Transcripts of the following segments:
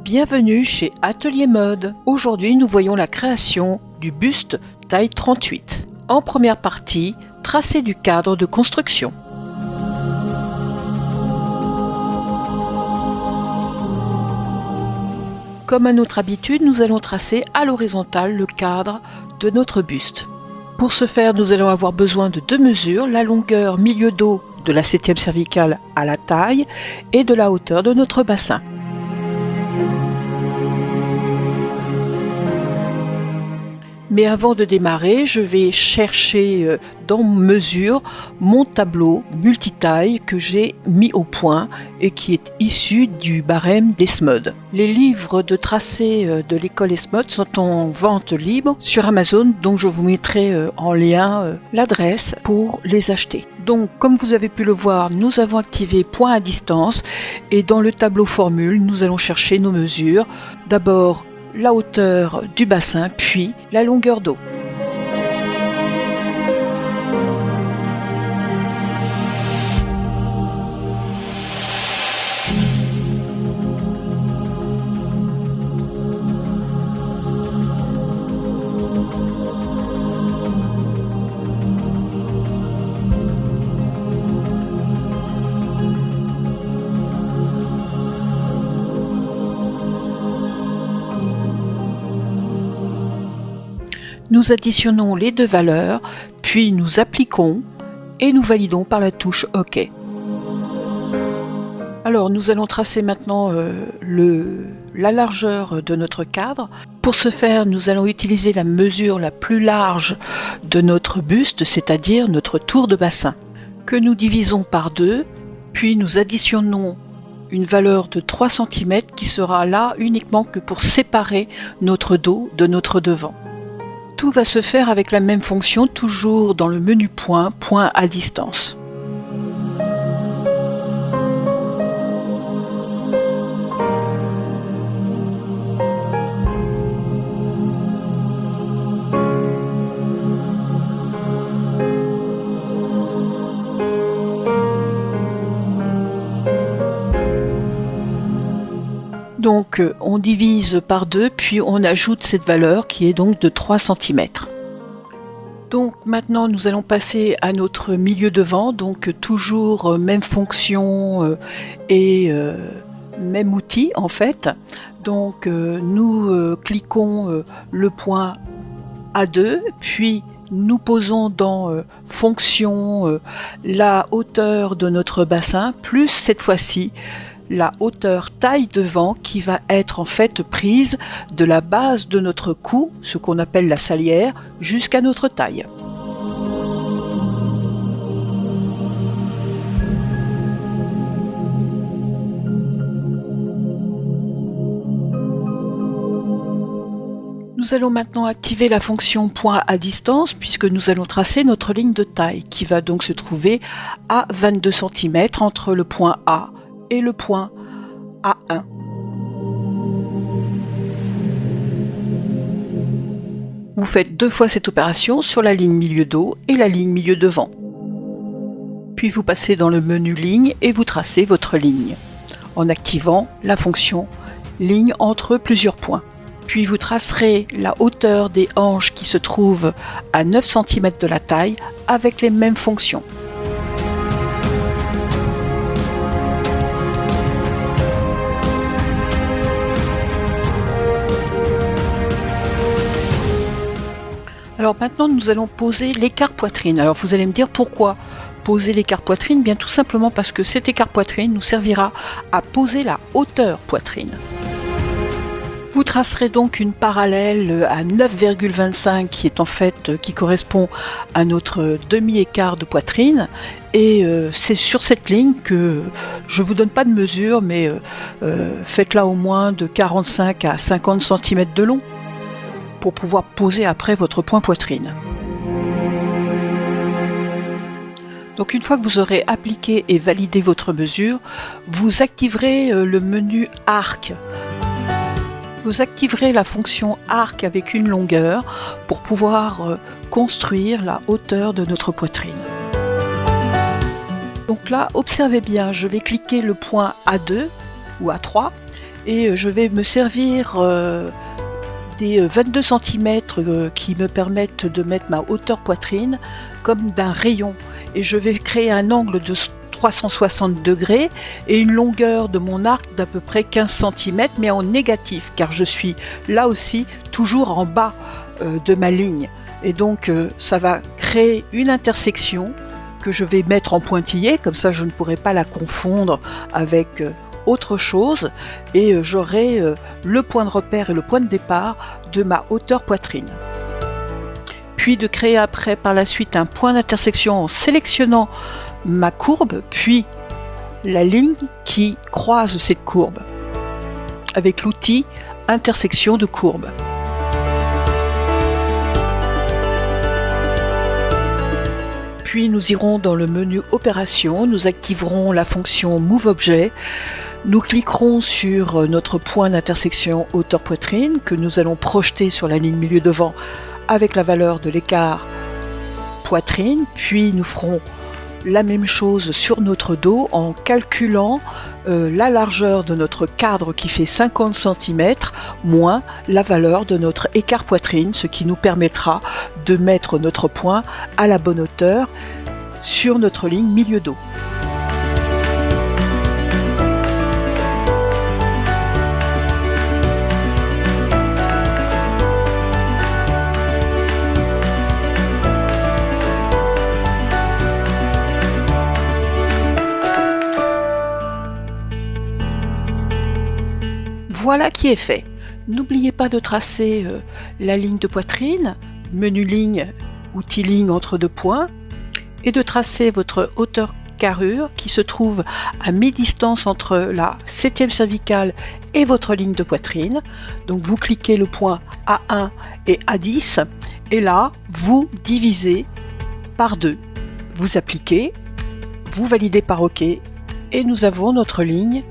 Bienvenue chez Atelier Mode. Aujourd'hui, nous voyons la création du buste taille 38. En première partie, tracé du cadre de construction. Comme à notre habitude, nous allons tracer à l'horizontale le cadre de notre buste. Pour ce faire, nous allons avoir besoin de deux mesures, la longueur milieu dos de la 7e cervicale à la taille et de la hauteur de notre bassin. Mais avant de démarrer, je vais chercher dans mesure mon tableau multitaille que j'ai mis au point et qui est issu du barème d'Esmod. Les livres de tracé de l'école Esmod sont en vente libre sur Amazon, donc je vous mettrai en lien l'adresse pour les acheter. Donc comme vous avez pu le voir, nous avons activé point à distance et dans le tableau formule, nous allons chercher nos mesures. D'abord, la hauteur du bassin, puis la longueur d'eau. Nous additionnons les deux valeurs, puis nous appliquons et nous validons par la touche OK. Alors nous allons tracer maintenant la largeur de notre cadre. Pour ce faire, nous allons utiliser la mesure la plus large de notre buste, c'est-à-dire notre tour de bassin, que nous divisons par 2, puis nous additionnons une valeur de 3 cm qui sera là uniquement que pour séparer notre dos de notre devant. Tout va se faire avec la même fonction, toujours dans le menu point à distance. Donc on divise par 2, puis on ajoute cette valeur qui est donc de 3 cm. Donc maintenant nous allons passer à notre milieu devant, donc toujours même fonction et même outil en fait. Donc nous cliquons le point A2, puis nous posons dans fonction la hauteur de notre bassin, plus cette fois-ci la hauteur taille devant qui va être en fait prise de la base de notre cou, ce qu'on appelle la salière, jusqu'à notre taille. Nous allons maintenant activer la fonction point à distance puisque nous allons tracer notre ligne de taille qui va donc se trouver à 22 cm entre le point A et le point A1. Vous faites 2 fois cette opération sur la ligne milieu dos et la ligne milieu devant. Puis vous passez dans le menu ligne et vous tracez votre ligne en activant la fonction ligne entre plusieurs points. Puis vous tracerez la hauteur des hanches qui se trouvent à 9 cm de la taille avec les mêmes fonctions. Alors maintenant nous allons poser l'écart poitrine. Alors vous allez me dire pourquoi poser l'écart poitrine? Bien tout simplement parce que cet écart poitrine nous servira à poser la hauteur poitrine. Vous tracerez donc une parallèle à 9,25 qui est en fait qui correspond à notre demi-écart de poitrine et c'est sur cette ligne que je vous donne pas de mesure mais faites-la au moins de 45 à 50 cm de long pour pouvoir poser après votre point poitrine. Donc une fois que vous aurez appliqué et validé votre mesure, vous activerez le menu arc. Vous activerez la fonction arc avec une longueur pour pouvoir construire la hauteur de notre poitrine. Donc là, observez bien, je vais cliquer le point A2 ou A3 et je vais me servir des 22 cm qui me permettent de mettre ma hauteur poitrine comme d'un rayon, et je vais créer un angle de 360 degrés et une longueur de mon arc d'à peu près 15 cm, mais en négatif, car je suis là aussi toujours en bas de ma ligne, et donc ça va créer une intersection que je vais mettre en pointillé, comme ça je ne pourrai pas la confondre avec autre chose, et j'aurai le point de repère et le point de départ de ma hauteur poitrine. Puis de créer après par la suite un point d'intersection en sélectionnant ma courbe, puis la ligne qui croise cette courbe avec l'outil intersection de courbe. Puis nous irons dans le menu Opération, nous activerons la fonction Move Objet, nous cliquerons sur notre point d'intersection hauteur poitrine que nous allons projeter sur la ligne milieu devant avec la valeur de l'écart poitrine, puis nous ferons la même chose sur notre dos en calculant la largeur de notre cadre qui fait 50 cm moins la valeur de notre écart poitrine, ce qui nous permettra de mettre notre point à la bonne hauteur sur notre ligne milieu dos. Voilà qui est fait. N'oubliez pas de tracer la ligne de poitrine, menu ligne, outil ligne entre deux points, et de tracer votre hauteur carrure qui se trouve à mi-distance entre la 7e cervicale et votre ligne de poitrine. Donc vous cliquez le point A1 et A10, et là vous divisez par 2. Vous appliquez, vous validez par OK, et nous avons notre ligne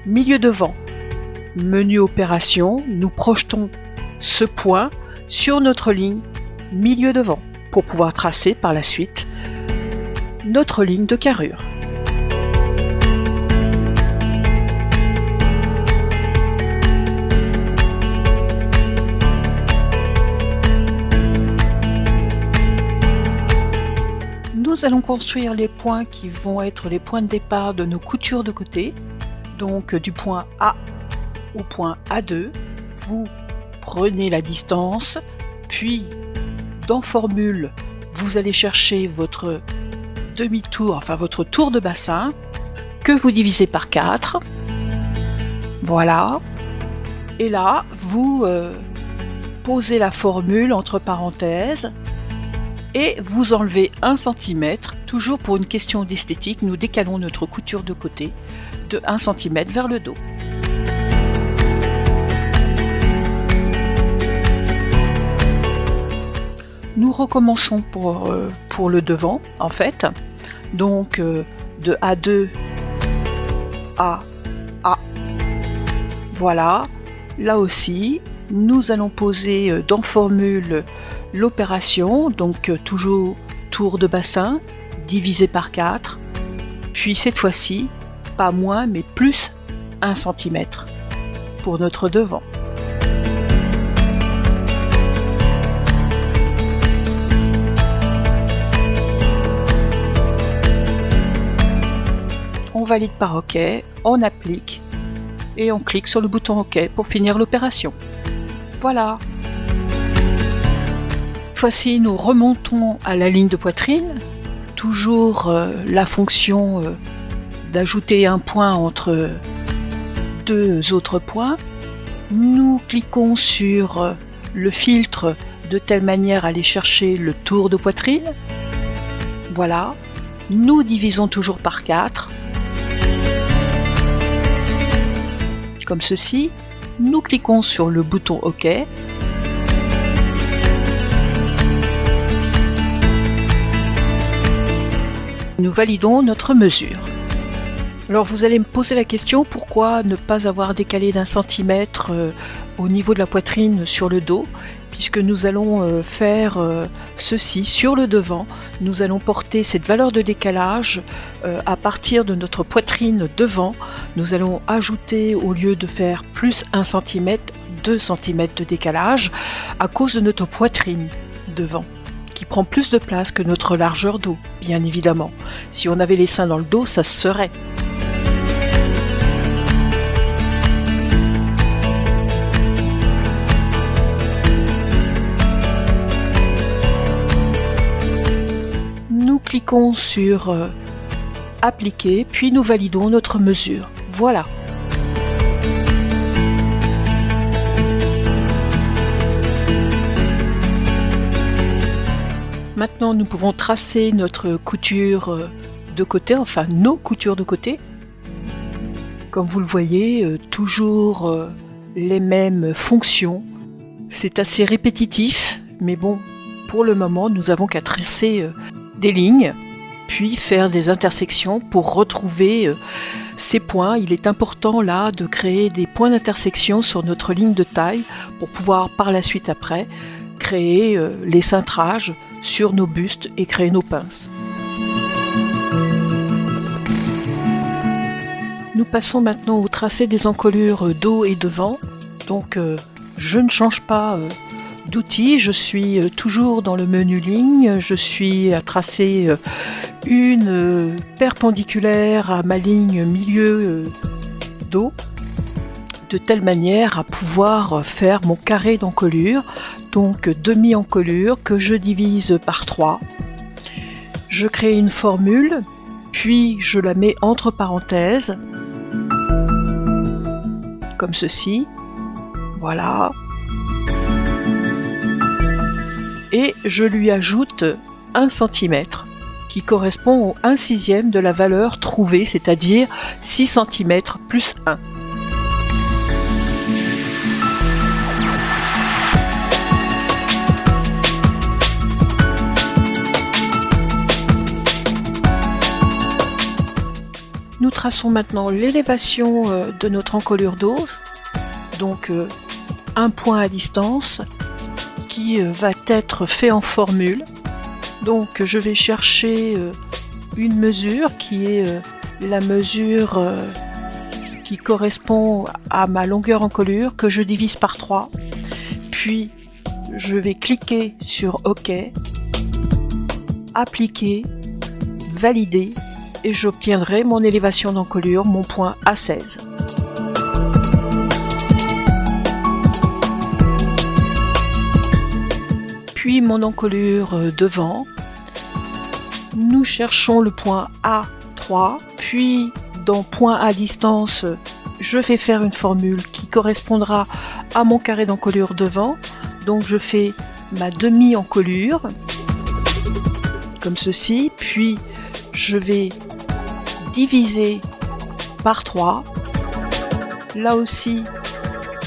milieu devant. Menu Opération, nous projetons ce point sur notre ligne milieu devant pour pouvoir tracer par la suite notre ligne de carrure. Nous allons construire les points qui vont être les points de départ de nos coutures de côté, donc du point A au point A2, vous prenez la distance, puis dans Formule, vous allez chercher votre demi-tour, enfin votre tour de bassin, que vous divisez par 4. Voilà. Et là, vous posez la formule entre parenthèses et vous enlevez 1 cm. Toujours pour une question d'esthétique, nous décalons notre couture de côté de 1 cm vers le dos. Nous recommençons pour le devant, en fait. Donc, de A2 à A. Voilà. Là aussi, nous allons poser dans Formule l'opération. Donc, toujours tour de bassin, divisé par 4. Puis, cette fois-ci, pas moins, mais plus 1 cm pour notre devant. On valide par OK, on applique et on clique sur le bouton OK pour finir l'opération. Voilà. Cette fois-ci, nous remontons à la ligne de poitrine, toujours la fonction d'ajouter un point entre deux autres points. Nous cliquons sur le filtre de telle manière à aller chercher le tour de poitrine. Voilà. Nous divisons toujours par 4. Comme ceci, nous cliquons sur le bouton OK. Nous validons notre mesure. Alors vous allez me poser la question, pourquoi ne pas avoir décalé d'1 centimètre au niveau de la poitrine sur le dos, puisque nous allons faire ceci sur le devant. Nous allons porter cette valeur de décalage à partir de notre poitrine devant nous allons ajouter, au lieu de faire plus 1 cm, 2 cm de décalage à cause de notre poitrine devant, qui prend plus de place que notre largeur dos, bien évidemment. Si on avait les seins dans le dos, ça se serait. Nous cliquons sur appliquer, puis nous validons notre mesure. Voilà. Maintenant, nous pouvons tracer notre couture de côté, enfin nos coutures de côté. Comme vous le voyez, toujours les mêmes fonctions. C'est assez répétitif, mais bon, pour le moment, nous avons qu'à tracer des lignes, puis faire des intersections pour retrouver ces points. Il est important là de créer des points d'intersection sur notre ligne de taille pour pouvoir par la suite après créer les cintrages sur nos bustes et créer nos pinces. Nous passons maintenant au tracé des encolures dos et devant. Donc je ne change pas d'outil, je suis toujours dans le menu ligne, je suis à tracer une perpendiculaire à ma ligne milieu dos, de telle manière à pouvoir faire mon carré d'encolure, donc demi-encolure que je divise par 3. Je crée une formule, puis je la mets entre parenthèses, comme ceci, voilà. Et je lui ajoute 1 cm, qui correspond au 1/6 de la valeur trouvée, c'est-à-dire 6 cm plus 1. Nous traçons maintenant l'élévation de notre encolure dos, donc un point à distance qui va être fait en formule. Donc je vais chercher une mesure qui est la mesure qui correspond à ma longueur encolure que je divise par 3. Puis je vais cliquer sur OK, appliquer, valider, et j'obtiendrai mon élévation d'encolure, mon point A16. Puis mon encolure devant. Nous cherchons le point A3, puis dans point à distance, je vais faire une formule qui correspondra à mon carré d'encolure devant. Donc je fais ma demi-encolure, comme ceci, puis je vais diviser par 3. Là aussi,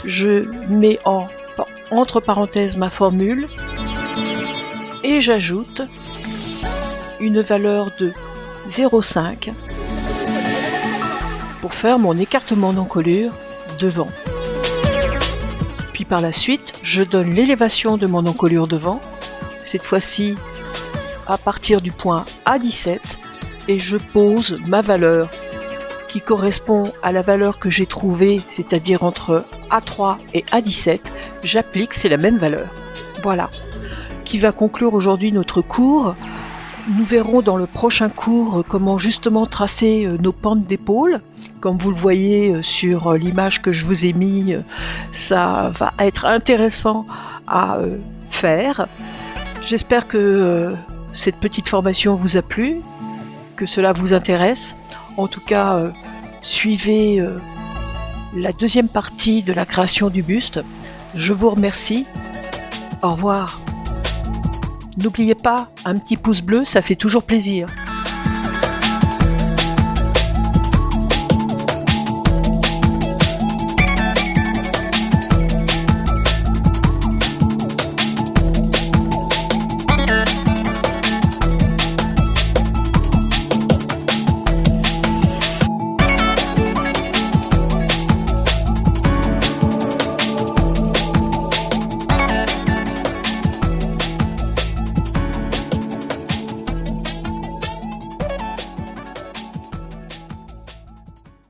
je mets entre parenthèses ma formule et j'ajoute une valeur de 0,5 pour faire mon écartement d'encolure devant. Puis par la suite, je donne l'élévation de mon encolure devant, cette fois-ci à partir du point A17, et je pose ma valeur qui correspond à la valeur que j'ai trouvée, c'est-à-dire entre A3 et A17. J'applique, c'est la même valeur. Voilà, qui va conclure aujourd'hui notre cours. Nous verrons dans le prochain cours comment justement tracer nos pentes d'épaule. Comme vous le voyez sur l'image que je vous ai mis, ça va être intéressant à faire. J'espère que cette petite formation vous a plu, que cela vous intéresse. En tout cas, suivez la deuxième partie de la création du buste. Je vous remercie. Au revoir. N'oubliez pas, un petit pouce bleu, ça fait toujours plaisir.